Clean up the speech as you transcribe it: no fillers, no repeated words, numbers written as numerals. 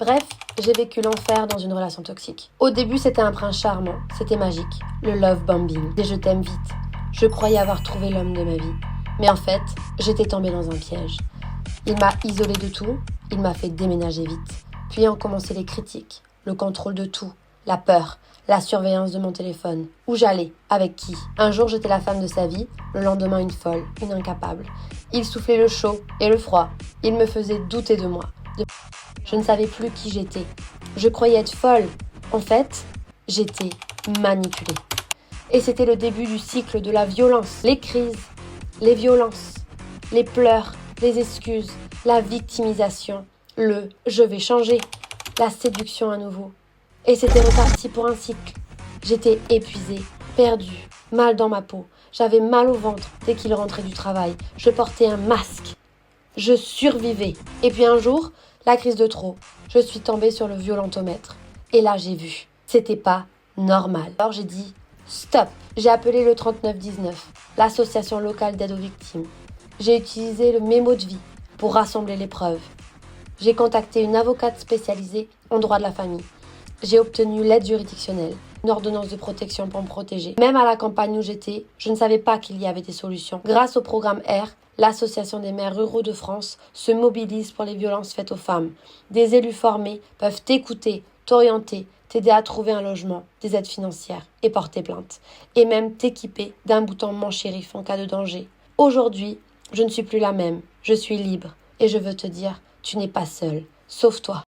Bref, j'ai vécu l'enfer dans une relation toxique. Au début, c'était un prince charmant, c'était magique, le love bombing, et je t'aime vite. Je croyais avoir trouvé l'homme de ma vie. Mais en fait, j'étais tombée dans un piège. Il m'a isolée de tout, il m'a fait déménager vite. Puis ont commencé les critiques, le contrôle de tout, la peur, la surveillance de mon téléphone. Où j'allais, avec qui. Un jour, j'étais la femme de sa vie, le lendemain, une folle, une incapable. Il soufflait le chaud et le froid. Il me faisait douter de moi. Je ne savais plus qui j'étais. Je croyais être folle. En fait, j'étais manipulée. Et c'était le début du cycle de la violence. Les crises, les violences, les pleurs, les excuses, la victimisation, le « je vais changer », la séduction à nouveau. Et c'était reparti pour un cycle. J'étais épuisée, perdue, mal dans ma peau. J'avais mal au ventre dès qu'il rentrait du travail. Je portais un masque. Je survivais. Et puis un jour, la crise de trop. Je suis tombée sur le violentomètre. Et là, j'ai vu. C'était pas normal. Alors j'ai dit stop. J'ai appelé le 3919, l'association locale d'aide aux victimes. J'ai utilisé le mémo de vie pour rassembler les preuves. J'ai contacté une avocate spécialisée en droit de la famille. J'ai obtenu l'aide juridictionnelle, une ordonnance de protection pour me protéger. Même à la campagne où j'étais, je ne savais pas qu'il y avait des solutions. Grâce au programme R, l'Association des maires ruraux de France se mobilise pour les violences faites aux femmes. Des élus formés peuvent t'écouter, t'orienter, t'aider à trouver un logement, des aides financières et porter plainte. Et même t'équiper d'un bouton Mon Shérif en cas de danger. Aujourd'hui, je ne suis plus la même. Je suis libre. Et je veux te dire, tu n'es pas seule. Sauve-toi.